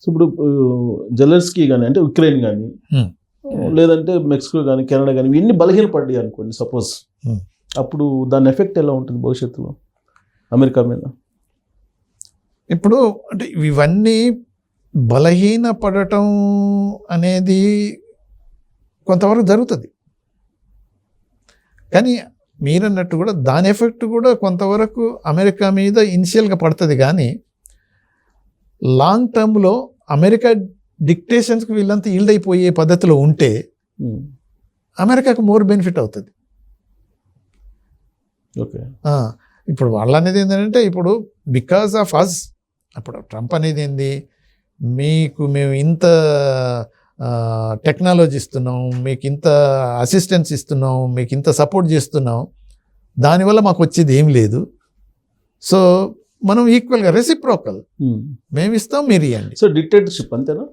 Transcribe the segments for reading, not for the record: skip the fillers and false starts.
So ఇప్పుడు Zelensky కానీ అంటే ఉక్రెయిన్ కానీ లేదంటే మెక్సికో కానీ కెనడా కానీ ఇవన్నీ బలహీనపడ్డాయి అనుకోండి సపోజ్, అప్పుడు దాని ఎఫెక్ట్ ఎలా ఉంటుంది భవిష్యత్తులో అమెరికా మీద? ఇప్పుడు అంటే ఇవన్నీ బలహీనపడటం అనేది కొంతవరకు జరుగుతుంది, కానీ మీరన్నట్టు కూడా దాని ఎఫెక్ట్ కూడా కొంతవరకు అమెరికా మీద ఇనిషియల్గా పడుతుంది. కానీ లాంగ్ టర్మ్లో అమెరికా డిక్టేషన్స్కి వీళ్ళంతా ఈల్డ్ అయిపోయే పద్ధతిలో ఉంటే అమెరికాకు మోర్ బెనిఫిట్ అవుతుంది. ఓకే, ఇప్పుడు వాళ్ళు అనేది ఏంటంటే ఇప్పుడు బికాస్ ఆఫ్ అస్, అప్పుడు ట్రంప్ అనేది ఏంది, మేము ఇంత టెక్నాలజీ ఇస్తున్నాం, మీకు ఇంత అసిస్టెన్స్ ఇస్తున్నాం, మీకు ఇంత సపోర్ట్ చేస్తున్నాం, దానివల్ల మాకు వచ్చేది ఏం లేదు, సో మనం ఈక్వల్గా రెసిప్రోకల్ మేము ఇస్తాం మీరు ఇవ్వండి. సో డిక్టేటర్షిప్ అంతేనా?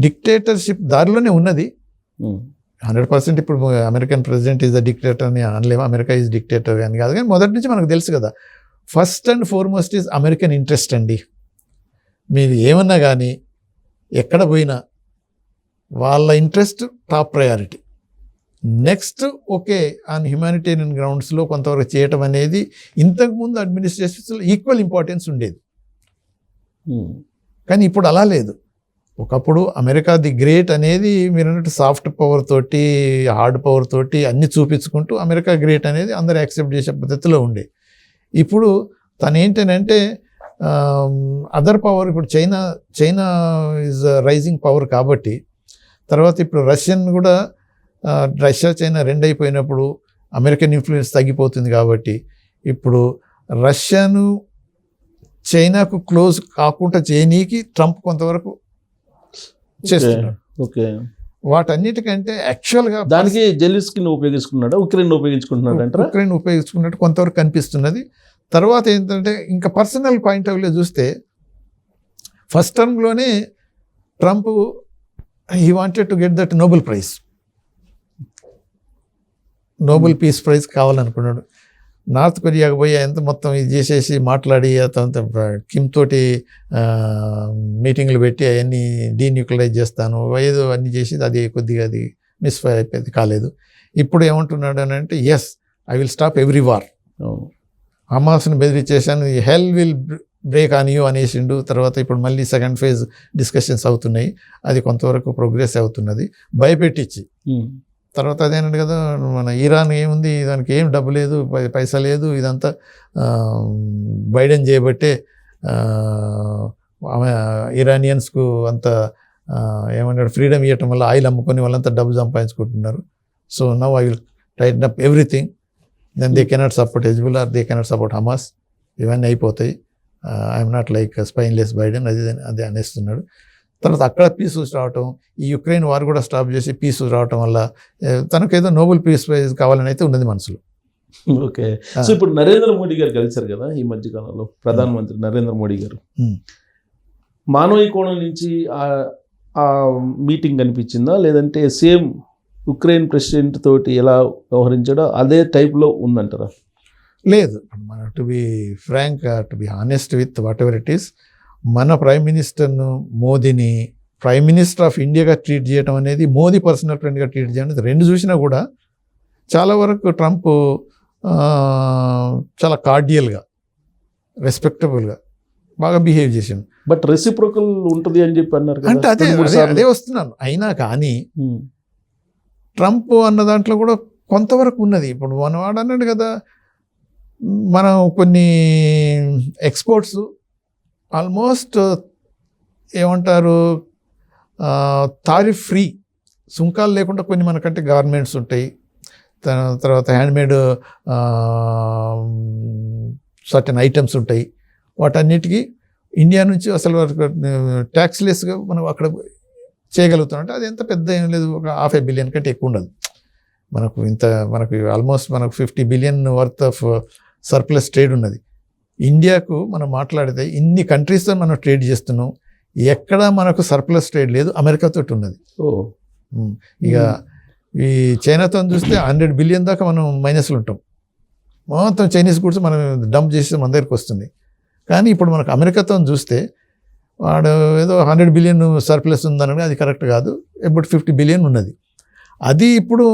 డిక్టేటర్షిప్ దారిలోనే ఉన్నది 100%. ఇప్పుడు American president is the dictator అని అనలేము, అమెరికా ఈజ్ డిక్టేటర్ అని కాదు, కానీ మొదటి నుంచి మనకు తెలుసు కదా, first and foremost is American interest అండి. మీరు ఏమన్నా కానీ ఎక్కడ పోయినా వాళ్ళ interest top priority. Next okay on humanitarian గ్రౌండ్స్లో కొంతవరకు చేయటం అనేది ఇంతకుముందు అడ్మినిస్ట్రేషన్స్లో ఈక్వల్ ఇంపార్టెన్స్ ఉండేది, కానీ ఇప్పుడు అలా లేదు. ఒకప్పుడు అమెరికా ది గ్రేట్ అనేది మీరు అన్నట్టు సాఫ్ట్ పవర్ తోటి హార్డ్ పవర్ తోటి అన్ని చూపించుకుంటూ అమెరికా గ్రేట్ అనేది అందరూ యాక్సెప్ట్ చేసే పద్ధతిలో ఉండే. ఇప్పుడు తను ఏంటంటే అదర్ పవర్, ఇప్పుడు చైనా ఈజ్ రైజింగ్ పవర్ కాబట్టి, తర్వాత ఇప్పుడు రష్యన్ కూడా రష్యా చైనా రెండు అయిపోయినప్పుడు అమెరికన్ ఇన్ఫ్లుయెన్స్ తగ్గిపోతుంది కాబట్టి ఇప్పుడు రష్యాను చైనాకు క్లోజ్ కాకుండా చేయనీకి ట్రంప్ కొంతవరకు చేస్తున్నాడు. ఓకే, వాటన్నిటికంటే యాక్చువల్గా దానికి జెలెన్స్కీని ఉపయోగించుకున్నాడు, ఉక్రెయిన్ ఉపయోగించుకుంటున్నాడు అంటే ఉక్రెయిన్ ఉపయోగించుకున్నట్టు కొంతవరకు కనిపిస్తున్నది. తర్వాత ఏంటంటే ఇంకా పర్సనల్ పాయింట్ ఆఫ్ వ్యూలో చూస్తే ఫస్ట్ టర్మ్లోనే Trump he wanted to get that Nobel prize, Nobel peace prize కావాలనుకున్నాడు. నార్త్ కొరియాకు పోయి ఎంత మొత్తం ఇది చేసేసి మాట్లాడి అతను కిమ్ తోటి మీటింగ్లు పెట్టి అవన్నీ డీన్యూక్లియరైజ్ చేస్తాను ఏదో అన్నీ చేసి అది కొద్దిగా అది మిస్ఫైర్ అయిపోయింది, కాలేదు. ఇప్పుడు ఏమంటున్నాడు అని అంటే yes I will stop every war, హమాస్ని బెదిరించేసాను, hell will break on you అనేసిండు. తర్వాత ఇప్పుడు మళ్ళీ సెకండ్ ఫేజ్ డిస్కషన్స్ అవుతున్నాయి, అది కొంతవరకు ప్రోగ్రెస్ అవుతున్నది భయపెట్టించి. తర్వాత అదేనండి కదా మన ఇరాన్ ఏముంది, దానికి ఏం డబ్బు లేదు, పైసా లేదు, ఇదంతా బైడెన్ చేయబట్టే ఇరానియన్స్కు అంత ఏమన్నాడు ఫ్రీడమ్ ఇవ్వటం వల్ల ఆయిల్ అమ్ముకొని వాళ్ళంతా డబ్బు సంపాదించుకుంటున్నారు. So now I will tighten up everything, then they cannot support Hezbollah, they cannot support Hamas, ఇవన్నీ అయిపోతాయి. I'm not like spineless Biden అది అనేస్తున్నాడు. తర్వాత అక్కడ పీస్ రావటం, ఈ యుక్రెయిన్ వార్ కూడా స్టాప్ చేసి పీస్ రావటం వల్ల తనకేదో నోబెల్ పీస్ ప్రైజ్ కావాలని అయితే ఉన్నది మనసులో. ఓకే, సో ఇప్పుడు నరేంద్ర మోడీ గారు కలిశారు కదా ఈ మధ్యకాలంలో, ప్రధానమంత్రి నరేంద్ర మోడీ గారు, మానవ కోణం నుంచి ఆ మీటింగ్ కనిపించిందా, లేదంటే సేమ్ ఉక్రెయిన్ ప్రెసిడెంట్ తోటి ఎలా వ్యవహరించాడో అదే టైప్లో ఉందంటారా? లేదు, మన to be frank, to be honest with whatever it is, మన ప్రైమ్ మినిస్టర్ను మోదీని ప్రైమ్ మినిస్టర్ ఆఫ్ ఇండియాగా ట్రీట్ చేయడం అనేది, మోదీ పర్సనల్ ఫ్రెండ్గా ట్రీట్ చేయడం అనేది రెండు చూసినా కూడా చాలా వరకు ట్రంప్ చాలా కార్డియల్గా రెస్పెక్టబుల్గా బాగా బిహేవ్ చేసాను. బట్ రెసిప్రోకల్ ఉంటుంది అని చెప్పి అన్నారు అంటే అదే వస్తున్నాను. అయినా కానీ ట్రంప్ అన్న దాంట్లో కూడా కొంతవరకు ఉన్నది. ఇప్పుడు మనవాడు అన్నాడు కదా, మనం కొన్ని ఎక్స్పోర్ట్స్ ఆల్మోస్ట్ ఏమంటారు తారిఫ్ ఫ్రీ, సుంకాలు లేకుండా కొన్ని మనకంటే గవర్నమెంట్స్ ఉంటాయి. తర్వాత హ్యాండ్మేడ్ సర్టెన్ ఐటమ్స్ ఉంటాయి, వాటన్నిటికీ ఇండియా నుంచి అసలు ట్యాక్స్ లెస్గా మనం అక్కడ చేయగలుగుతాం. అంటే అది ఎంత పెద్ద ఏం లేదు, ఒక $500 billion కంటే ఎక్కువ ఉండదు. మనకు ఆల్మోస్ట్ మనకు 50 billion worth of surplus trade ఉన్నది. ఇండియాకు మనం మాట్లాడితే ఇన్ని కంట్రీస్తో మనం ట్రేడ్ చేస్తున్నాం, ఎక్కడ మనకు సర్ప్లస్ ట్రేడ్ లేదు, అమెరికాతో ఉన్నది. ఇక ఈ చైనాతో చూస్తే 100 billion దాకా మనం మైనస్లు ఉంటాం. మొత్తం చైనీస్ గుడ్స్ మనం డంప్ చేస్తే మన దగ్గరికి వస్తుంది. కానీ ఇప్పుడు మనకు అమెరికాతో చూస్తే వాడు ఏదో 100 బిలియన్ సర్ప్లస్ ఉందని, అది కరెక్ట్ కాదు, అబౌట్ 50 బిలియన్ ఉన్నది. అది ఇప్పుడు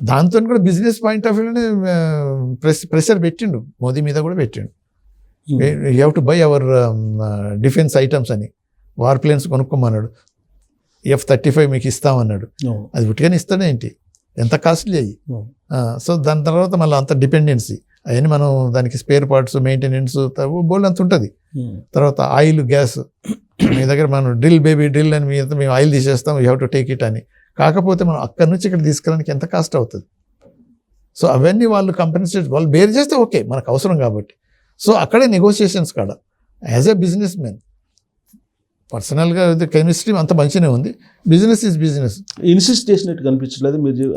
దాంతో కూడా బిజినెస్ పాయింట్ ఆఫ్ వ్యూలోనే ప్రెషర్ పెట్టిండు, మోదీ మీద కూడా పెట్టిండు. You have to by our defence items అని, వార్ ప్లేన్స్ కొనుక్కోమన్నాడు. F-35 మీకు ఇస్తామన్నాడు. అది ఉట్టిగానే ఇస్తాడేంటి, ఎంత కాస్ట్లీ అయ్యి. సో దాని తర్వాత మళ్ళీ అంత డిపెండెన్సీ అవన్నీ మనం దానికి స్పేర్ పార్ట్స్ మెయింటెనెన్స్ బోల్డ్ అంత ఉంటుంది. తర్వాత ఆయిల్ గ్యాస్ మీ దగ్గర మనం డ్రిల్ బేబీ డ్రిల్ అని మేము ఆయిల్ తీసేస్తాం, you have to take it అని. కాకపోతే మనం అక్కడి నుంచి ఇక్కడ తీసుకురావడానికి ఎంత కాస్ట్ అవుతుంది. సో అవన్నీ వాళ్ళు కంపెన్సేట్ వాళ్ళు బేర్ చేస్తే ఓకే, మనకు అవసరం కాబట్టి. సో అక్కడే నెగోషియేషన్స్ కాడ యాజ్ ఎ బిజినెస్ మ్యాన్ పర్సనల్గా కెమిస్ట్రీ అంత మంచిగానే ఉంది. Business is business. ఇన్సిస్ట్ చేసినట్టు కనిపించలేదు మీరు?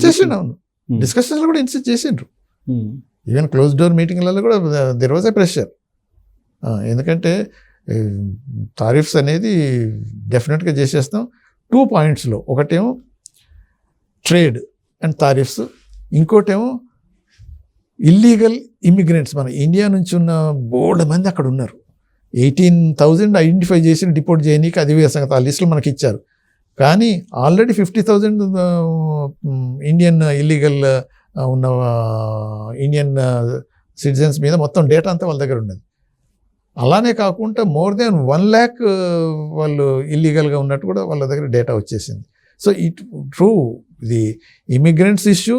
చేసిండు, అవును. డిస్కషన్లో కూడా ఇన్సిస్ట్ చేసిండ్రు. ఈవెన్ క్లోజ్ డోర్ మీటింగ్లలో కూడా దెర్ వాజ్ ఎ ప్రెషర్. ఎందుకంటే టారిఫ్స్ అనేది డెఫినెట్గా చేసేస్తాం 2 పాయింట్స్లో. ఒకటేమో ట్రేడ్ అండ్ టారిఫ్స్, ఇంకోటేమో ఇల్లీగల్ ఇమిగ్రెంట్స్. మన ఇండియా నుంచి ఉన్న బోల్డ్ మంది అక్కడ ఉన్నారు. 18,000 ఐడెంటిఫై చేసి డిపోర్ట్ చేయనీకి అది వేరే సంగతి, ఆ లిస్టులు మనకి ఇచ్చారు. కానీ ఆల్రెడీ 50,000 ఇండియన్ ఇల్లీగల్ ఉన్న ఇండియన్ సిటిజన్స్ మీద మొత్తం డేటా అంతా వాళ్ళ దగ్గర ఉన్నది. అలానే కాకుండా మోర్ దెన్ 1 lakh వాళ్ళు ఇల్లీగల్గా ఉన్నట్టు కూడా వాళ్ళ దగ్గర డేటా వచ్చేసింది. సో ఇట్ ట్రూ, ఇది immigrants issue,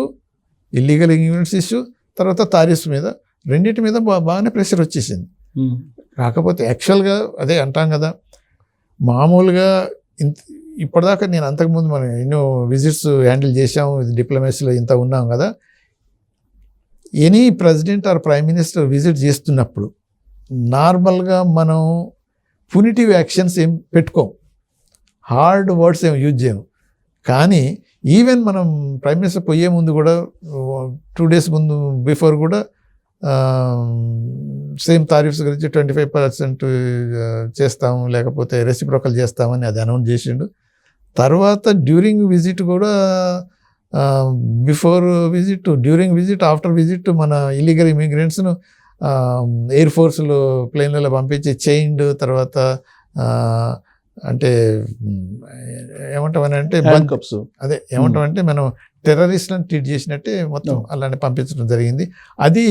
illegal immigrants issue, తర్వాత టారిఫ్స్ మీద రెండింటి మీద బాగానే ప్రెషర్ వచ్చేసింది. కాకపోతే యాక్చువల్గా అదే అంటాం కదా, మామూలుగా ఇప్పటిదాకా నేను అంతకుముందు మనం ఎన్నో విజిట్స్ హ్యాండిల్ చేసాము, డిప్లొమసీలో ఇంత ఉన్నాం కదా. Any president or prime minister visit చేస్తున్నప్పుడు నార్మల్గా మనం పునిటివ్ యాక్షన్స్ ఏం పెట్టుకోం, హార్డ్ వర్డ్స్ ఏం యూజ్ చేయము. కానీ ఈవెన్ మనం ప్రైమ్ మినిస్టర్ పోయే ముందు కూడా 2 days ముందు బిఫోర్ కూడా సేమ్ టారిఫ్స్ గురించి 25% చేస్తాము, లేకపోతే రెసిప్రోకల్ చేస్తామని అది అనౌన్స్ చేసిండు. తర్వాత డ్యూరింగ్ విజిట్ కూడా, before visit, during visit, after visit మన ఇల్లీగల్ ఇమిగ్రెంట్స్ను ఎయిర్ ఫోర్స్లో ప్లేన్లలో పంపించి చైన్డ్, తర్వాత అంటే ఏమంటామని అంటే హ్యాండ్కప్స్, అదే ఏమంటామంటే మనం టెర్రరిస్ట్లను ట్రీట్ చేసినట్టే మొత్తం అలానే పంపించడం జరిగింది. అది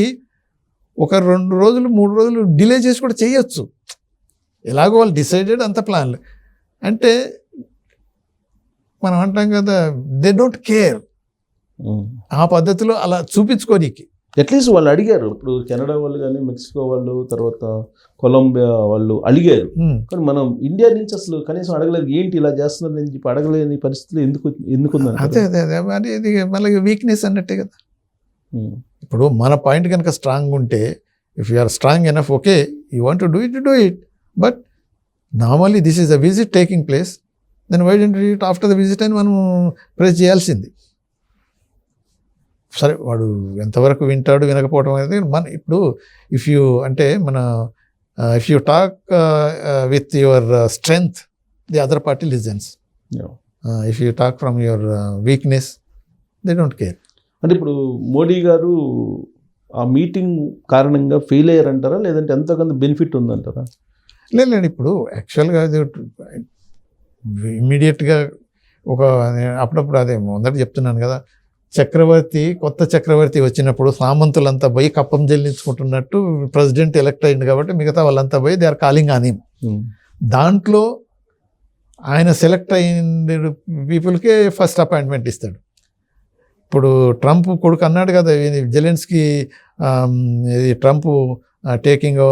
ఒక 2 రోజులు 3 రోజులు డిలే చేసి కూడా చేయొచ్చు, ఎలాగో వాళ్ళు డిసైడెడ్ అంత ప్లాన్లు. అంటే మనం అంటాం కదా, దే డోంట్ కేర్. ఆ పద్ధతిలో అలా చూపించుకోనికి అట్లీస్ట్ వాళ్ళు అడిగారు. ఇప్పుడు కెనడా వాళ్ళు కానీ, మెక్సికో వాళ్ళు, తర్వాత కొలంబియా వాళ్ళు అడిగారు. కానీ మనం ఇండియా నుంచి అసలు కనీసం అడగలేదు. ఏంటి ఇలా చేస్తున్నారు అని చెప్పి అడగలేని పరిస్థితులు ఎందుకుందని. అదే అదే అదే మరి ఇది మళ్ళీ వీక్నెస్ అన్నట్టే కదా. ఇప్పుడు మన పాయింట్ కనుక స్ట్రాంగ్ ఉంటే, if you are strong enough, okay, you want to do it, but normally this is a visit taking place, then why don't do it after the visit అని మనం ప్రెస్ చేయాల్సింది. సరే వాడు ఎంతవరకు వింటాడు వినకపోవడం అనేది మన ఇప్పుడు ఇఫ్ యూ అంటే మన if you talk with your strength, the other party listens. If you talk from your weakness, they don't care. అంటే ఇప్పుడు మోడీ గారు ఆ మీటింగ్ కారణంగా ఫెయిల్ అయ్యారంటారా, లేదంటే ఎంతో కొంత బెనిఫిట్ ఉందంటారా? లేదు, ఇప్పుడు యాక్చువల్గా ఇమ్మీడియట్గా ఒక అప్పుడప్పుడు అదే మొదట చెప్తున్నాను కదా, కొత్త చక్రవర్తి వచ్చినప్పుడు సామంతులంతా పోయి కప్పం చెల్లించుకుంటున్నట్టు ప్రెసిడెంట్ ఎలక్ట్ అయింది కాబట్టి మిగతా వాళ్ళంతా పోయి they are calling on him. దాంట్లో ఆయన సెలెక్ట్ అయిన పీపుల్కే ఫస్ట్ అపాయింట్మెంట్ ఇస్తాడు. ఇప్పుడు ట్రంప్ కొడుకు అన్నాడు కదా, జెలెన్స్కీ ఇది ట్రంప్ టేకింగ్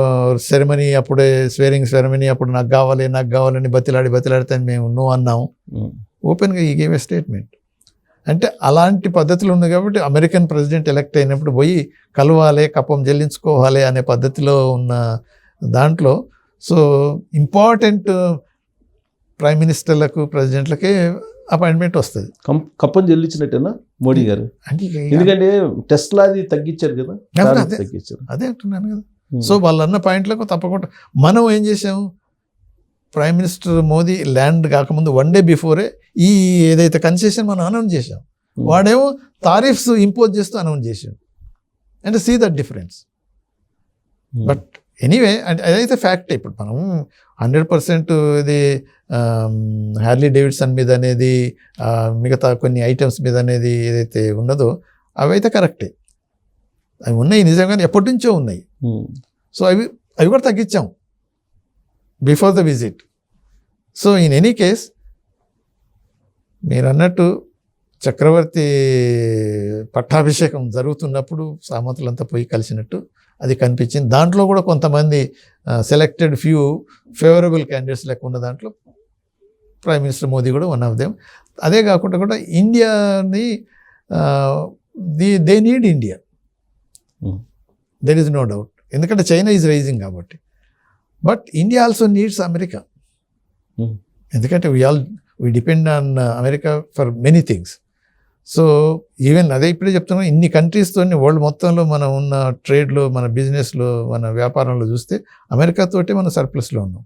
సెరమనీ అప్పుడే స్వేరింగ్ సెరమనీ అప్పుడు నాకు కావాలని బతిలాడితే మేము నో అన్నాము. ఓపెన్గా ఈ గేవ్ ఎ స్టేట్మెంట్. అంటే అలాంటి పద్ధతులు ఉంది కాబట్టి అమెరికన్ ప్రెసిడెంట్ ఎలక్ట్ అయినప్పుడు పోయి కలవాలి, కప్పం చెల్లించుకోవాలి అనే పద్ధతిలో ఉన్న దాంట్లో సో ఇంపార్టెంట్ ప్రైమ్ మినిస్టర్లకు ప్రెసిడెంట్లకే అపాయింట్మెంట్ వస్తుంది. కప్పం చెల్లించినట్టేనా మోడీ గారు? ఎందుకంటే టెస్లా అది తగ్గించారు కదా, తగ్గించారు. అదే అంటున్నాను కదా. సో వాళ్ళు అన్న పాయింట్లకు తప్పకుండా మనం ఏం చేసాము, ప్రైమ్ మినిస్టర్ మోదీ ల్యాండ్ కాకముందు 1 day బిఫోరే ఈ ఏదైతే కన్సెషన్ మనం అనౌన్స్ చేసాం, వాడేమో టారిఫ్స్ ఇంపోజ్ చేస్తూ అనౌన్స్ చేసాం. అంటే see that difference. But anyway అంటే అదైతే ఫ్యాక్ట్. ఇప్పుడు మనం 100% ఇది హ్యార్లీ డేవిడ్సన్ మీద అనేది మిగతా కొన్ని ఐటమ్స్ మీద అనేది ఏదైతే ఉన్నదో అవైతే కరెక్టే, అవి ఉన్నాయి నిజంగానే ఎప్పటి నుంచో ఉన్నాయి. సో అవి కూడా తగ్గించాం before the visit. So in any case మీరు అన్నట్టు చక్రవర్తి పట్టాభిషేకం జరుగుతున్నప్పుడు సామంతులంతా పోయి కలిసినట్టు అది కనిపించింది. దాంట్లో కూడా కొంతమంది సెలెక్టెడ్ ఫ్యూ ఫేవరబుల్ క్యాండిడేట్స్ లెక్క ఉన్న దాంట్లో ప్రైమ్ మినిస్టర్ మోదీ కూడా వన్ ఆఫ్ దెమ్. అదే కాకుండా కూడా ఇండియాని they need India, there is no doubt, ఎందుకంటే చైనా ఈజ్ రైజింగ్ కాబట్టి. But India also needs America, ఎందుకంటే we depend on America for many things. So even అదే ఇప్పుడే చెప్తున్నాం, ఇన్ని కంట్రీస్తో వరల్డ్ మొత్తంలో మనం ఉన్న ట్రేడ్లో, మన బిజినెస్లో, మన వ్యాపారంలో చూస్తే అమెరికాతోటి మనం సర్ప్లస్లో ఉన్నాం.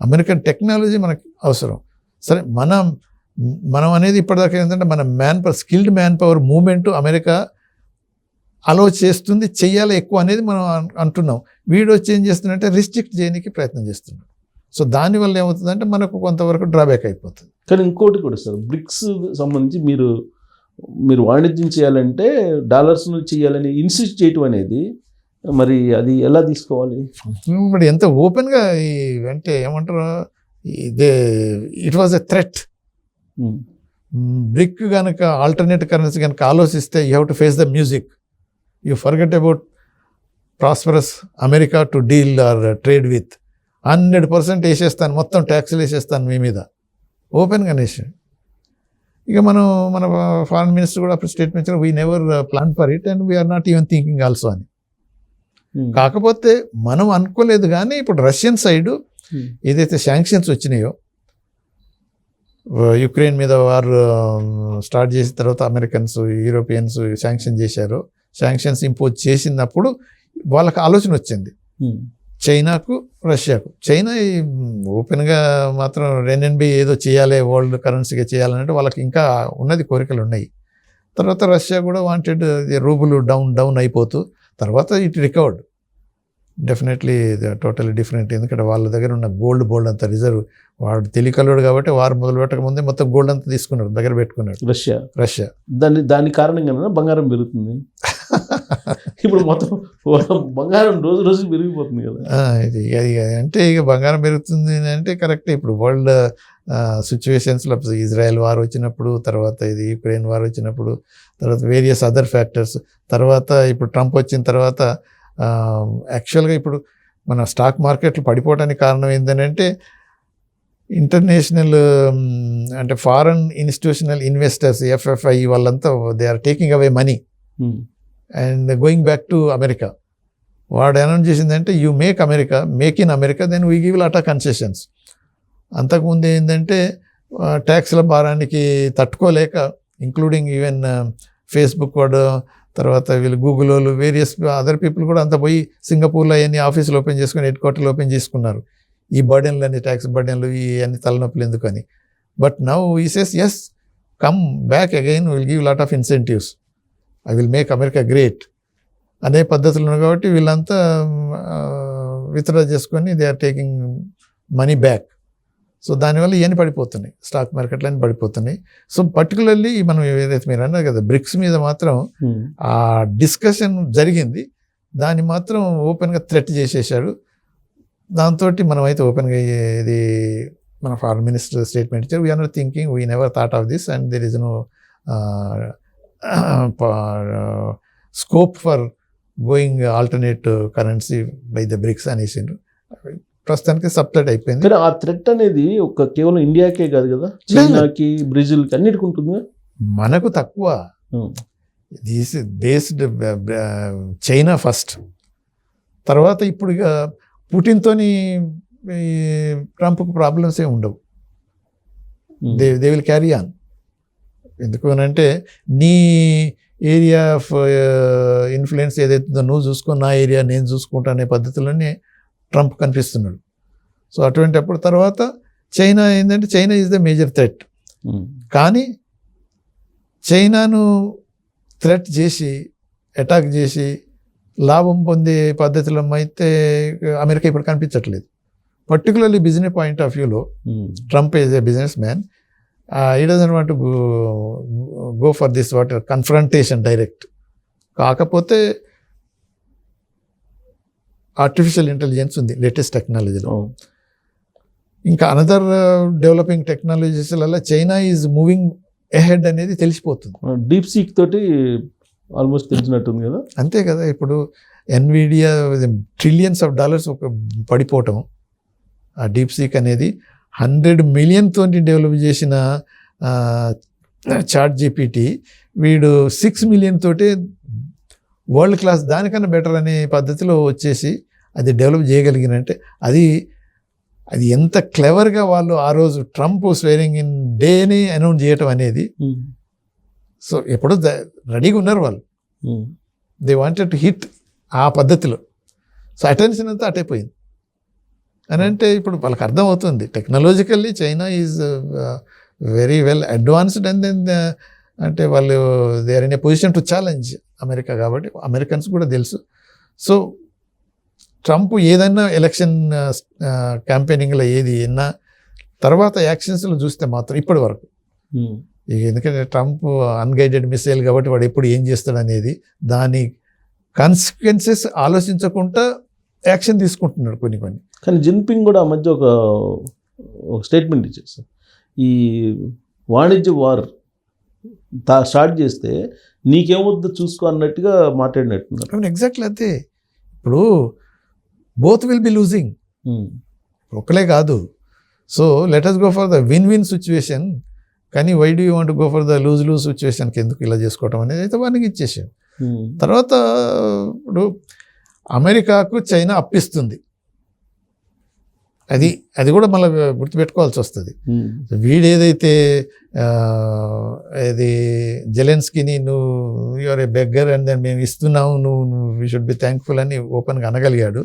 అమెరికన్ టెక్నాలజీ మనకి అవసరం. సరే మనం అనేది ఇప్పటిదాకా ఏంటంటే మన skilled man power movement America allow చేస్తుంది, చెయ్యాలి ఎక్కువ అనేది మనం అంటున్నాం. వీడు వచ్చి ఏం చేస్తుందంటే రిస్ట్రిక్ట్ చేయడానికి ప్రయత్నం చేస్తున్నాడు. సో దానివల్ల ఏమవుతుందంటే మనకు కొంతవరకు డ్రాబ్యాక్ అయిపోతుంది. కానీ ఇంకోటి కూడా సార్, బ్రిక్స్ సంబంధించి మీరు వాణిజ్యం చేయాలంటే డాలర్స్ను చేయాలని ఇన్సిస్ట్ చేయటం అనేది మరి అది ఎలా తీసుకోవాలి? మరి ఎంత ఓపెన్గా అంటే ఏమంటారు, it was a threat. Brick కనుక ఆల్టర్నేట్ కరెన్సీ కనుక ఆలోచిస్తే you have to face the music. You forget about prosperous America to deal are trade with. 100% వేసేస్తాను, మొత్తం ట్యాక్స్లు వేసేస్తాను మీ మీద, ఓపెన్గా వేసాను. ఇక మన ఫారెన్ మినిస్టర్ కూడా అప్పుడు స్టేట్మెంట్ ఇచ్చారు, we never plan for it and we are not even thinking also అని. కాకపోతే మనం అనుకోలేదు, కానీ ఇప్పుడు రష్యన్ సైడు ఏదైతే శాంక్షన్స్ వచ్చినాయో, యుక్రెయిన్ మీద వారు స్టార్ట్ చేసిన తర్వాత అమెరికన్స్, యూరోపియన్స్ శాంక్షన్ చేశారు. శాంక్షన్స్ ఇంపోజ్ చేసినప్పుడు వాళ్ళకి ఆలోచన వచ్చింది, చైనాకు రష్యాకు. చైనా ఓపెన్గా మాత్రం రెన్ఎన్బి ఏదో చేయాలి, వరల్డ్ కరెన్సీగా చేయాలంటే వాళ్ళకి ఇంకా ఉన్నది, కోరికలు ఉన్నాయి. తర్వాత రష్యా కూడా వాంటెడ్ రూబుల్ డౌన్ అయిపోతూ, తర్వాత it recovered. Definitely totally different, ఎందుకంటే వాళ్ళ దగ్గర ఉన్న గోల్డ్ అంత రిజర్వ్, వాడు తెలియకల్లోడు కాబట్టి వారు మొదలు పెట్టక ముందే మొత్తం గోల్డ్ అంతా తీసుకున్నాడు, దగ్గర పెట్టుకున్నాడు రష్యా. దాని కారణంగా బంగారం పెరుగుతుంది. ఇప్పుడు మొత్తం బంగారం రోజు పెరిగిపోతుంది కదా. ఇది అంటే ఇక బంగారం పెరుగుతుంది అంటే కరెక్ట్. ఇప్పుడు వరల్డ్ సిచ్యువేషన్స్లో ఇజ్రాయెల్ వార్ వచ్చినప్పుడు, తర్వాత ఇది యుక్రెయిన్ వార్ వచ్చినప్పుడు, తర్వాత వేరియస్ అదర్ ఫ్యాక్టర్స్, తర్వాత ఇప్పుడు ట్రంప్ వచ్చిన తర్వాత యాక్చువల్గా ఇప్పుడు మన స్టాక్ మార్కెట్లు పడిపోవడానికి కారణం ఏంటంటే ఇంటర్నేషనల్ అంటే ఫారెన్ ఇన్స్టిట్యూషనల్ ఇన్వెస్టర్స్, ఎఫ్ఎఫ్ఐ వాళ్ళంతా they are taking away money and going back to America. వాడు అనౌన్స్ చేసిందంటే you make in America then we give lot of concessions. అంతకుముందు ఏంటంటే ట్యాక్స్ల భారానికి తట్టుకోలేక, ఇంక్లూడింగ్ ఈవెన్ ఫేస్బుక్ వాడు, తర్వాత వీళ్ళు గూగుల్ వాళ్ళు, వేరియస్ అదర్ పీపుల్ కూడా అంతా పోయి సింగపూర్లో అవన్నీ ఆఫీసులు ఓపెన్ చేసుకుని, హెడ్ క్వార్టర్లు ఓపెన్ చేసుకున్నారు. ఈ బర్డెన్లు అన్ని, ట్యాక్స్ బర్డెన్లు, ఈ అన్ని తలనొప్పులు ఎందుకని. But now he says yes, come back again, will give lot of incentives, I will make America great అనే పద్ధతులు ఉన్నాయి. కాబట్టి వీళ్ళంతా విత్డ్రా చేసుకొని they are taking money back. So దానివల్ల ఇవన్నీ పడిపోతున్నాయి, స్టాక్ మార్కెట్లు అన్నీ పడిపోతున్నాయి. సో పర్టికులర్లీ మనం ఏదైతే మీరు అన్నారు కదా, బ్రిక్స్ మీద మాత్రం ఆ డిస్కషన్ జరిగింది, దాన్ని మాత్రం ఓపెన్గా థ్రెట్ చేసేసాడు. దాంతో మనం అయితే ఓపెన్గా ఇది మన ఫారెన్ మినిస్టర్ స్టేట్మెంట్ ఇచ్చారు, we're not thinking, we never thought of this and there is no scope for going alternate currency by the BRICS అనేసిండ్రు. ప్రస్తుతానికి సబ్టైట్ అయిపోయింది. ఆ థ్రెట్ అనేది ఒక కేవలం ఇండియాకే కాదు కదా, చైనాకి, బ్రెజిల్కి అన్నిటికి ఉంటుంది. మనకు తక్కువ, దిస్ బేస్డ్ చైనా ఫస్ట్, తర్వాత ఇప్పుడు ఇక పుటిన్తోని ట్రంప్కు ప్రాబ్లమ్స్ ఏమి ఉండవు. They will carry on. ఎందుకు అనంటే నీ ఏరియా ఆఫ్ ఇన్ఫ్లుయెన్స్ ఏదైతుందో నువ్వు చూసుకో, నా ఏరియా నేను చూసుకుంటా అనే పద్ధతులన్నీ ట్రంప్ కనిపిస్తున్నాడు. సో అటువంటి అప్పుడు తర్వాత చైనా ఏంటంటే, China is the major threat. కానీ చైనాను థ్రెట్ చేసి, అటాక్ చేసి లాభం పొందే పద్ధతిలో అయితే అమెరికా ఇప్పుడు కనిపించట్లేదు. పర్టికులర్లీ బిజినెస్ పాయింట్ ఆఫ్ వ్యూలో Trump is a businessman. He doesn't want to go for this confrontation direct. కాకపోతే ఆర్టిఫిషియల్ ఇంటెలిజెన్స్ ఉంది లేటెస్ట్ టెక్నాలజీలో. ఇంకా అనదర్ డెవలపింగ్ టెక్నాలజీస్లలో చైనా ఈజ్ మూవింగ్ అహెడ్ అనేది తెలిసిపోతుంది. డీప్ సీక్ తోటి ఆల్మోస్ట్ తెలిసినట్టుంది కదా. అంతే కదా, ఇప్పుడు ఎన్విడియా ట్రిలియన్స్ ఆఫ్ డాలర్స్ పడిపోవటం, ఆ డీప్ సీక్ అనేది 100 మిలియన్ తోటి డెవలప్ చేసిన చాట్ జీపీటీ వీడు 6 మిలియన్ తోటి వరల్డ్ క్లాస్ దానికన్నా బెటర్ అనే పద్ధతిలో వచ్చేసి అది డెవలప్ చేయగలిగినంటే అది ఎంత క్లెవర్గా వాళ్ళు ఆ రోజు ట్రంప్ స్వేరింగ్ ఇన్ డేని అనౌన్స్ చేయటం అనేది. సో ఎప్పుడో రెడీగా ఉన్నారు వాళ్ళు, దే వాంటెడ్ టు హిట్ ఆ పద్ధతిలో. సో అటెన్షన్ అంతా అటైపోయింది అని అంటే ఇప్పుడు వాళ్ళకి అర్థమవుతుంది technologically China is very well advanced. And then అంటే వాళ్ళు they are in a position to challenge America, కాబట్టి అమెరికన్స్ కూడా తెలుసు. సో ట్రంప్ ఏదైనా ఎలక్షన్ క్యాంపెయినింగ్లో ఏది అయినా తర్వాత యాక్షన్స్లో చూస్తే మాత్రం ఇప్పటి వరకు ఎందుకంటే ట్రంప్ అన్గైడెడ్ మిసైల్ కాబట్టి వాడు ఎప్పుడు ఏం చేస్తాడు అనేది దాని కాన్సిక్వెన్సెస్ ఆలోచించకుండా యాక్షన్ తీసుకుంటున్నాడు కొన్ని. కానీ జిన్పింగ్ కూడా ఆ మధ్య ఒక స్టేట్మెంట్ ఇచ్చేస్తారు, ఈ వాణిజ్య వార్ స్టార్ట్ చేస్తే నీకేమవుద్దో చూసుకో అన్నట్టుగా మాట్లాడినట్టున్నారు. ఎగ్జాక్ట్లీ అంతే. ఇప్పుడు బోత్ విల్ బి లూజింగ్, ఒకలే కాదు. So let us go for the win win situation. కానీ why do you want go for the lose సిచ్యువేషన్కి ఎందుకు ఇలా చేసుకోవటం అనేది అయితే వానికి ఇచ్చేసాం. తర్వాత ఇప్పుడు అమెరికాకు చైనా అప్పిస్తుంది, అది కూడా మళ్ళీ గుర్తుపెట్టుకోవాల్సి వస్తుంది. వీడేదైతే ఇది జెలెన్స్కీని నువ్వు you are a beggar and then మేము ఇస్తున్నాము, నువ్వు వీ షుడ్ బి థ్యాంక్ఫుల్ అని ఓపెన్గా అనగలిగాడు.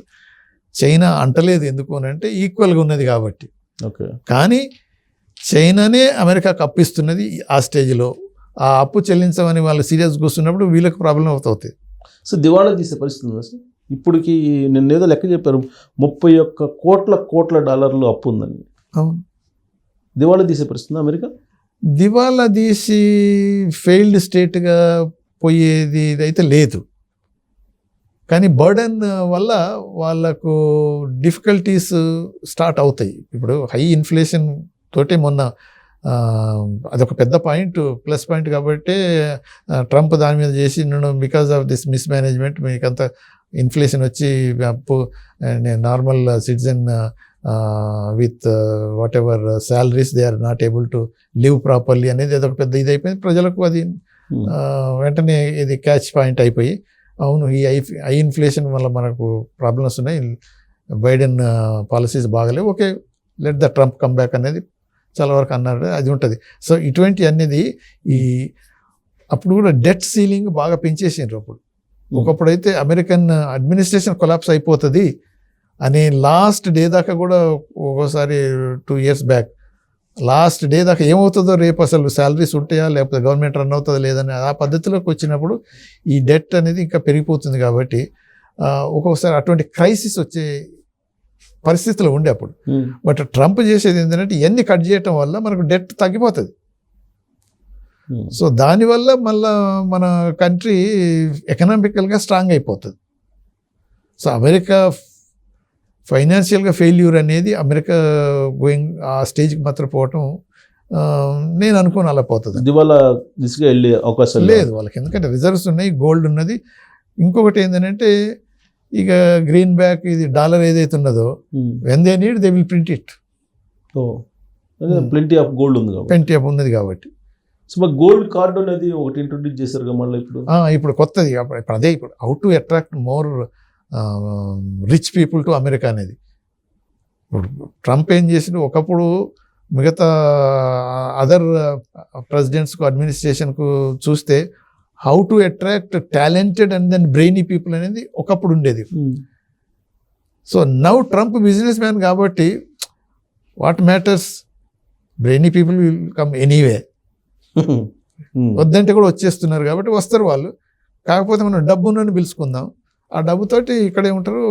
చైనా అంటలేదు, ఎందుకు అని అంటే ఈక్వల్గా ఉన్నది కాబట్టి. కానీ చైనానే అమెరికాకు అప్పిస్తున్నది ఆ స్టేజ్లో. ఆ అప్పు చెల్లించమని వాళ్ళు సీరియస్ కూర్చున్నప్పుడు వీళ్ళకి ప్రాబ్లం అవుతాయి. సో దివాళా తీసే పరిస్థితి ఉంది సార్. ఇప్పటికి నిన్న ఏదో లెక్క చెప్పారు, 31 కోట్ల డాలర్లు అప్పు ఉందని. అవును, దివాళా తీసే పరిస్థితి అమెరికా. దివాళా తీసి ఫెయిల్డ్ స్టేట్గా పోయేది అయితే లేదు, కానీ బర్డన్ వల్ల వాళ్ళకు డిఫికల్టీస్ స్టార్ట్ అవుతాయి. ఇప్పుడు హై ఇన్ఫ్లేషన్ తోటి మొన్న అదొక పెద్ద పాయింట్, ప్లస్ పాయింట్ కాబట్టి ట్రంప్ దాని మీద చేసి నేను because of this mismanagement మీకంతా ఇన్ఫ్లేషన్ వచ్చి అప్పు normal citizen with whatever salaries they are not able to live properly అనేది అదొక పెద్ద ఇది అయిపోయింది. ప్రజలకు అది వెంటనే ఇది క్యాచ్ పాయింట్ అయిపోయి అవును ఈ హై ఇన్ఫ్లేషన్ వల్ల మనకు ప్రాబ్లమ్స్ ఉన్నాయి, బైడెన్ పాలసీస్ బాగలేవు, okay let the Trump come back అనేది చాలా వరకు అన్నారు, అది ఉంటుంది. సో ఇటువంటి అనేది ఈ అప్పుడు కూడా డెట్ సీలింగ్ బాగా పెంచేసిండ్రు. ఒకప్పుడు అయితే అమెరికన్ అడ్మినిస్ట్రేషన్ కొలాప్స్ అయిపోతుంది అనే లాస్ట్ డే దాకా కూడా ఒక్కోసారి 2 years బ్యాక్ లాస్ట్ డే దాకా ఏమవుతుందో రేపు అసలు శాలరీస్ ఉంటాయా లేకపోతే గవర్నమెంట్ రన్ అవుతుందా లేదని ఆ పద్ధతిలోకి వచ్చినప్పుడు ఈ డెట్ అనేది ఇంకా పెరిగిపోతుంది. కాబట్టి ఒక్కొక్కసారి అటువంటి క్రైసిస్ వచ్చే పరిస్థితులు ఉండే అప్పుడు. బట్ ట్రంప్ చేసేది ఏంటంటే ఇవన్నీ కట్ చేయటం వల్ల మనకు డెట్ తగ్గిపోతుంది. సో దానివల్ల మళ్ళా మన కంట్రీ ఎకనామికల్గా స్ట్రాంగ్ అయిపోతుంది. సో అమెరికా ఫైనాన్షియల్గా ఫెయిల్యూర్ అనేది అమెరికా గోయింగ్ ఆ స్టేజ్కి మాత్రం పోవటం నేను అనుకోని అలా పోతుంది. దివాళా దిశగా వెళ్ళే అవకాశం లేదు వాళ్ళకి, ఎందుకంటే రిజర్వ్స్ ఉన్నాయి, గోల్డ్ ఉన్నది. ఇంకొకటి ఏంటంటే ఇక గ్రీన్ బ్యాక్ ఇది డాలర్ ఏదైతే ఉన్నదో when they need they will print it. Plenty of gold ఉంది కాబట్టి, ప్లెంటీ ఆఫ్ ఉన్నది కాబట్టి. సో మరి గోల్డ్ కార్డు అనేది ఒకటి ఇంట్రొడ్యూస్ చేశారు కదా మళ్ళీ ఇప్పుడు కొత్తది. ఇప్పుడు అదే ఇప్పుడు how to attract more rich people to America అనేది. ఇప్పుడు ట్రంప్ ఏం చేసిండు, ఒకప్పుడు మిగతా అదర్ ప్రెసిడెంట్స్కు అడ్మినిస్ట్రేషన్కు చూస్తే how to attract talented and then brainy people అనేది ఒకప్పుడు ఉండేది. So now Trump business man కాబట్టి what matters, brainy people will come anyway. వద్దంటే కూడా వచ్చేస్తున్నారు కాబట్టి వస్తారు వాళ్ళు. కాకపోతే మనం డబ్బును పిలుచుకుందాం, ఆ డబ్బుతోటి ఇక్కడే ఉంటారు,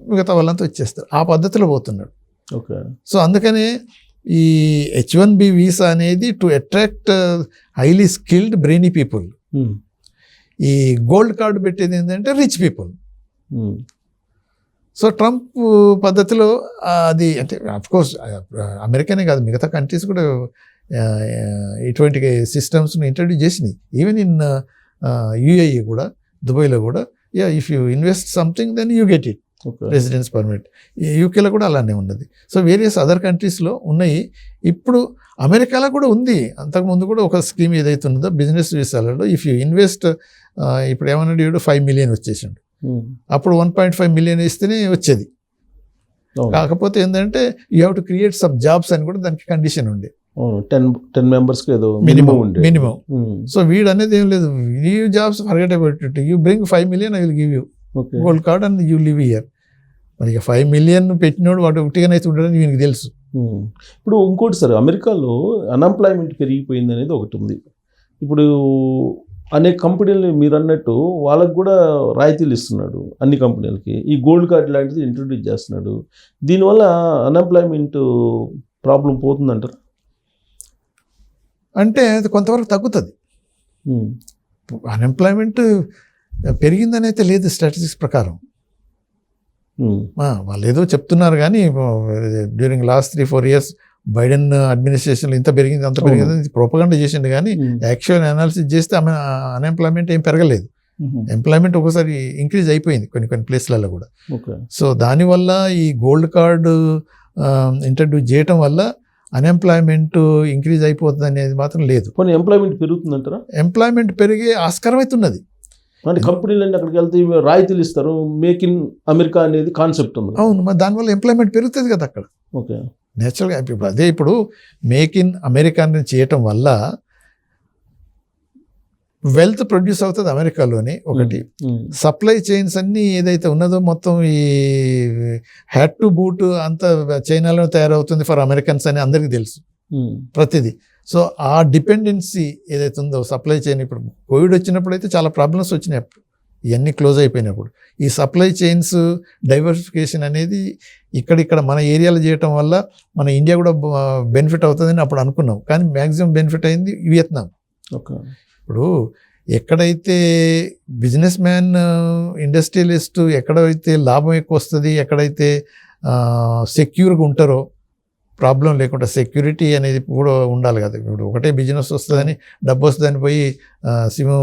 మిగతా వాళ్ళంతా వచ్చేస్తారు. ఆ పద్ధతిలో పోతున్నాడు. ఓకే. సో అందుకనే ఈ H1B వీసా అనేది to attract highly skilled brainy people. ఈ గోల్డ్ కార్డు పెట్టేది ఏంటంటే రిచ్ పీపుల్. సో ట్రంప్ పద్ధతిలో అది అంటే అఫ్కోర్స్ అమెరికానే కాదు, మిగతా కంట్రీస్ కూడా ఇటువంటి సిస్టమ్స్ని ఇంట్రడ్యూస్ చేసినాయి. ఈవెన్ ఇన్ UAE కూడా, దుబాయ్లో కూడా, if you invest something then you get it, residence permit. యూకేలో కూడా అలానే ఉన్నది. సో వేరియస్ అదర్ కంట్రీస్లో ఉన్నాయి. ఇప్పుడు అమెరికాలో కూడా ఉంది. అంతకుముందు కూడా ఒక స్కీమ్ ఏదైతే ఉన్నదో బిజినెస్ వీసాలలో ఇఫ్ యూ ఇన్వెస్ట్, ఇప్పుడు ఏమన్నాడు 5 million వచ్చేసిండు. అప్పుడు 1.5 million ఇస్తేనే వచ్చేది. కాకపోతే ఏంటంటే you have to create some jobs అని కూడా దానికి కండిషన్ ఉండే. 10 members మినిమం. సో వీడు అనేది ఏం లేదు, you jobs forget about it, you bring 5 million I will give you gold card and you live year. మరి ఇక 5 million పెట్టినోడు వాడు ఒకటిగానైతే ఉండడని వీనికి తెలుసు. ఇప్పుడు ఇంకోటి సార్, అమెరికాలో అన్ఎంప్లాయ్మెంట్ పెరిగిపోయింది అనేది ఒకటి ఉంది. ఇప్పుడు అనేక కంపెనీలు మీరు అన్నట్టు వాళ్ళకు కూడా రాయితీలు ఇస్తున్నాడు అన్ని కంపెనీలకి. ఈ గోల్డ్ కార్డ్ లాంటిది ఇంట్రొడ్యూస్ చేస్తున్నాడు. దీనివల్ల అన్ఎంప్లాయ్మెంట్ ప్రాబ్లం పోతుందంటారు? అంటే అది కొంతవరకు తగ్గుతుంది. అన్ఎంప్లాయ్మెంట్ పెరిగిందని అయితే లేదు స్టాటిస్టిక్స్ ప్రకారం. వాళ్ళు ఏదో చెప్తున్నారు కానీ డ్యూరింగ్ లాస్ట్ 3-4 years బైడెన్ అడ్మినిస్ట్రేషన్లో ఇంత పెరిగింది అంత పెరిగింది ప్రోపగండా చేసిండు. కానీ యాక్చువల్ అనాలిసిస్ చేస్తే అన్ఎంప్లాయ్మెంట్ ఏం పెరగలేదు. ఎంప్లాయ్మెంట్ ఒకసారి ఇంక్రీజ్ అయిపోయింది కొన్ని ప్లేస్లలో కూడా. సో దానివల్ల ఈ గోల్డ్ కార్డు ఇంట్రడ్యూస్ చేయటం వల్ల అన్ఎంప్లాయ్మెంట్ ఇంక్రీజ్ అయిపోతుంది అనేది మాత్రం లేదు. కొన్ని ఎంప్లాయ్మెంట్ పెరుగుతుందంటారా? ఎంప్లాయ్మెంట్ పెరిగే ఆస్కారం అవుతున్నది. అంటే కంపెనీలు అంటే అక్కడికి వెళ్తే రాయితీలు ఇస్తారు, మేక్ ఇన్ అమెరికా అనేది కాన్సెప్ట్ ఉంది. అవును, మరి దానివల్ల ఎంప్లాయ్మెంట్ పెరుగుతుంది కదా అక్కడ. ఓకే, నేచురల్గా. ఇప్పుడు మేక్ ఇన్ అమెరికా చేయటం వల్ల వెల్త్ ప్రొడ్యూస్ అవుతుంది అమెరికాలోనే. ఒకటి సప్లై చైన్స్ అన్నీ ఏదైతే ఉన్నదో మొత్తం ఈ హ్యాడ్ టు బూట్ అంత చైనాలో తయారవుతుంది ఫర్ అమెరికన్స్ అని అందరికీ తెలుసు ప్రతిదీ. సో ఆ డిపెండెన్సీ ఏదైతే ఉందో సప్లై చైన్, ఇప్పుడు కోవిడ్ వచ్చినప్పుడు అయితే చాలా ప్రాబ్లమ్స్ వచ్చినాయి. అప్పుడు ఇవన్నీ క్లోజ్ అయిపోయినప్పుడు ఈ సప్లై చైన్స్ డైవర్సిఫికేషన్ అనేది ఇక్కడ మన ఏరియాలో చేయటం వల్ల మన ఇండియా కూడా బెనిఫిట్ అవుతుందని అప్పుడు అనుకున్నాం. కానీ మ్యాక్సిమం బెనిఫిట్ అయింది వియత్నాం. ఇప్పుడు ఎక్కడైతే బిజినెస్ మ్యాన్, ఇండస్ట్రియలిస్ట్ ఎక్కడైతే లాభం ఎక్కువ వస్తుంది, ఎక్కడైతే సెక్యూర్గా ఉంటారో, ప్రాబ్లం లేకుండా సెక్యూరిటీ అనేది కూడా ఉండాలి కదా. ఇప్పుడు ఒకటే బిజినెస్ వస్తుందని డబ్బు వస్తుందని పోయి సిమ్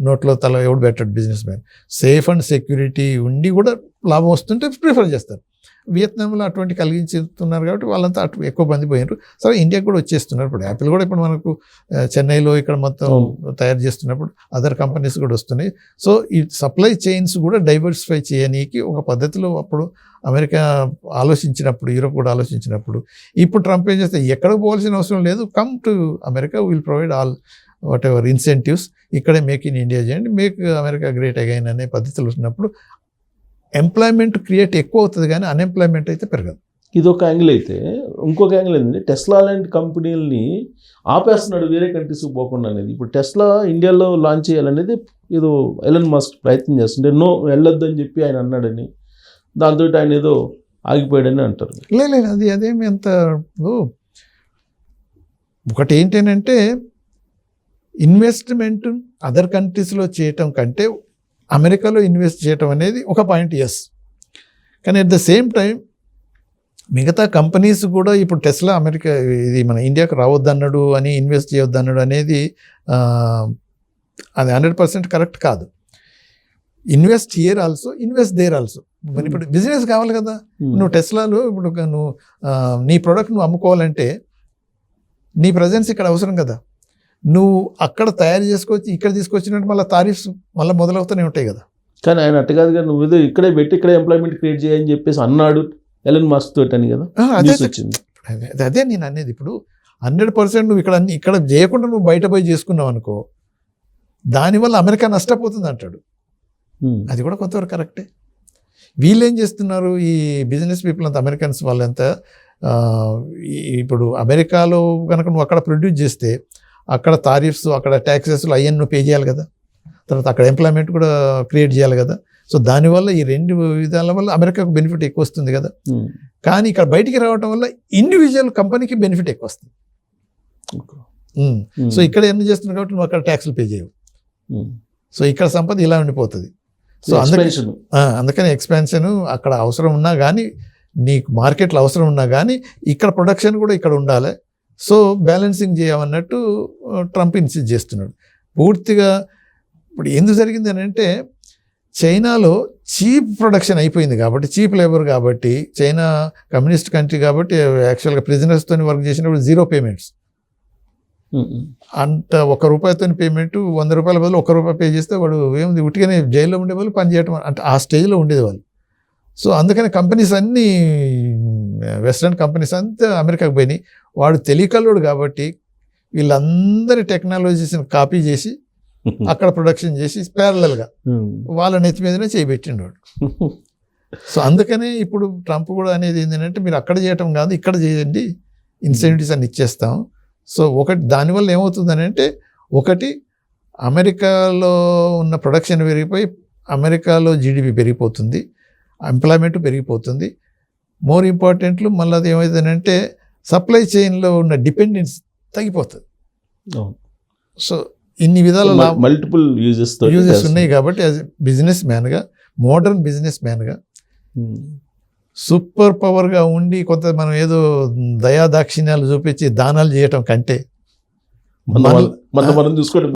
నోట్లో తల ఎవడు పెట్టాడు business man. Safe and security ఉండి కూడా లాభం వస్తుంటే ప్రిఫర్ చేస్తారు. వియత్నాంలో అటువంటి కలిగించుతున్నారు కాబట్టి వాళ్ళంతా అటు ఎక్కువ మంది పోయినారు. సరే ఇండియాకి కూడా వచ్చేస్తున్నారు. ఇప్పుడు యాపిల్ కూడా ఇప్పుడు మనకు చెన్నైలో ఇక్కడ మొత్తం తయారు చేస్తున్నప్పుడు అదర్ కంపెనీస్ కూడా వస్తున్నాయి. సో ఈ సప్లై చైన్స్ కూడా డైవర్సిఫై చేయడానికి ఒక పద్ధతిలో అప్పుడు అమెరికా ఆలోచించినప్పుడు, యూరోప్ కూడా ఆలోచించినప్పుడు, ఇప్పుడు ట్రంప్ ఏం చేస్తే ఎక్కడికి పోవాల్సిన అవసరం లేదు, come to America, will provide all what ever incentives, ఇక్కడే మేక్ ఇన్ ఇండియా చేయండి, మేక్ అమెరికా గ్రేట్ అగైన్ అనే పద్ధతులు వచ్చినప్పుడు ఎంప్లాయ్మెంట్ క్రియేట్ ఎక్కువ అవుతుంది కానీ అన్ఎంప్లాయ్మెంట్ అయితే పెరగదు. ఇది ఒక యాంగిల్ అయితే, ఇంకొక యాంగిల్ ఏంటంటే టెస్లా లాంటి కంపెనీలని ఆపేస్తున్నాడు వేరే కంట్రీస్కి పోకుండా అనేది. ఇప్పుడు టెస్లా ఇండియాలో లాంచ్ చేయాలనేది ఏదో ఎలన్ మస్క్ ప్రయత్నం చేస్తుంటే నో వెళ్ళొద్దని చెప్పి ఆయన అన్నాడని, దాంతో ఆయన ఏదో ఆగిపోయాడని అంటారు. లేదు, అదేమి అంత. ఒకటి ఏంటంటే ఇన్వెస్ట్మెంట్ అదర్ కంట్రీస్లో చేయటం కంటే అమెరికాలో ఇన్వెస్ట్ చేయటం అనేది ఒక పాయింట్, ఎస్. కానీ అట్ ద సేమ్ టైం మిగతా కంపెనీస్ కూడా ఇప్పుడు టెస్లా అమెరికా ఇది మన ఇండియాకు రావద్దన్నాడు అని, ఇన్వెస్ట్ చేయొద్దన్నాడు అనేది అది 100% కరెక్ట్ కాదు. Invest here also, invest there also. ఇప్పుడు బిజినెస్ కావాలి కదా. నువ్వు టెస్లాలో ఇప్పుడు నువ్వు నీ ప్రోడక్ట్ నువ్వు అమ్ముకోవాలంటే నీ ప్రజెన్స్ ఇక్కడ అవసరం కదా. నువ్వు అక్కడ తయారు చేసుకొచ్చి ఇక్కడ తీసుకొచ్చినట్టు మళ్ళీ తారీఫ్స్ మళ్ళీ మొదలవుతూనే ఉంటాయి కదా. కానీ ఆయన అట్టు కాదు, నువ్వు ఏదో ఇక్కడే పెట్టి ఇక్కడే ఎంప్లాయ్మెంట్ క్రియేట్ చేయని చెప్పేసి అన్నాడు ఎలన్ మస్క్ తోటి అని కదా. అదే నేను అనేది. ఇప్పుడు 100% నువ్వు ఇక్కడ చేయకుండా నువ్వు బయట పోయి చేసుకున్నావు అనుకో, దానివల్ల అమెరికా నష్టపోతుంది అంటాడు. అది కూడా కొంతవరకు కరెక్టే. వీళ్ళు ఏం చేస్తున్నారు, ఈ బిజినెస్ పీపుల్ అంతా, అమెరికన్స్ వాళ్ళంతా ఇప్పుడు అమెరికాలో కనుక నువ్వు అక్కడ ప్రొడ్యూస్ చేస్తే అక్కడ తారీఫ్స్, అక్కడ ట్యాక్సెస్లు అవన్నీ నువ్వు పే చేయాలి కదా. తర్వాత అక్కడ ఎంప్లాయ్మెంట్ కూడా క్రియేట్ చేయాలి కదా. సో దానివల్ల ఈ రెండు విధాల వల్ల అమెరికాకు బెనిఫిట్ ఎక్కువ వస్తుంది కదా. కానీ ఇక్కడ బయటికి రావడం వల్ల ఇండివిజువల్ కంపెనీకి బెనిఫిట్ ఎక్కువ వస్తుంది. సో ఇక్కడ ఎన్ని చేస్తున్నావు కాబట్టి నువ్వు అక్కడ ట్యాక్స్లు పే చేయవు. సో ఇక్కడ సంపద ఇలా ఉండిపోతుంది. సో అందుకని ఎక్స్పాన్షన్ అక్కడ అవసరం ఉన్నా కానీ, నీకు మార్కెట్లో అవసరం ఉన్నా కానీ ఇక్కడ ప్రొడక్షన్ కూడా ఇక్కడ ఉండాలి. సో బ్యాలెన్సింగ్ చేయమన్నట్టు ట్రంప్ ఇన్సిస్ట్ చేస్తున్నాడు పూర్తిగా. ఇప్పుడు ఎందుకు జరిగింది అని అంటే, చైనాలో చీప్ ప్రొడక్షన్ అయిపోయింది కాబట్టి, చీప్ లేబర్ కాబట్టి, చైనా కమ్యూనిస్ట్ కంట్రీ కాబట్టి యాక్చువల్గా ప్రిజనర్స్తో వర్క్ చేసినప్పుడు 0 పేమెంట్స్. అంత ₹1 పేమెంట్, ₹100 బదులు ₹1 పే చేస్తే వాడు ఏముంది ఉట్టిగానే జైల్లో ఉండే వాళ్ళు పని చేయటం అంటే ఆ స్టేజ్లో ఉండేది వాళ్ళు. సో అందుకని కంపెనీస్ అన్నీ, వెస్ట్రన్ కంపెనీస్ అంతా అమెరికాకు పోయినాయి. వాడు తెలియకల్లోడు కాబట్టి వీళ్ళందరి టెక్నాలజీస్ని కాపీ చేసి అక్కడ ప్రొడక్షన్ చేసి ప్యారలల్గా వాళ్ళ నెత్తి మీదనే చేయబెట్టిండు వాడు. సో అందుకనే ఇప్పుడు ట్రంప్ కూడా అనేది ఏంటంటే, మీరు అక్కడ చేయటం కాదు ఇక్కడ చేయండి, ఇన్సెంటివ్స్ అన్ని ఇచ్చేస్తాం. సో ఒకటి దానివల్ల ఏమవుతుందని అంటే, ఒకటి అమెరికాలో ఉన్న ప్రొడక్షన్ పెరిగిపోయి అమెరికాలో జీడిపి పెరిగిపోతుంది, ఎంప్లాయ్మెంట్ పెరిగిపోతుంది. మోర్ ఇంపార్టెంట్లు మళ్ళీ అది ఏమవుతుందంటే, సప్లై చైన్లో ఉన్న డిపెండెన్స్ తగ్గిపోతుంది. సో ఇన్ని విధాల మల్టిపుల్ యూజెస్ ఉన్నాయి కాబట్టి యాజ్ బిజినెస్ మ్యాన్గా, మోడర్న్ బిజినెస్ మ్యాన్గా, సూపర్ పవర్గా ఉండి కొంత మనం ఏదో దయాదాక్షిణ్యాలు చూపించి దానాలు చేయటం కంటే మనం చూసుకోండి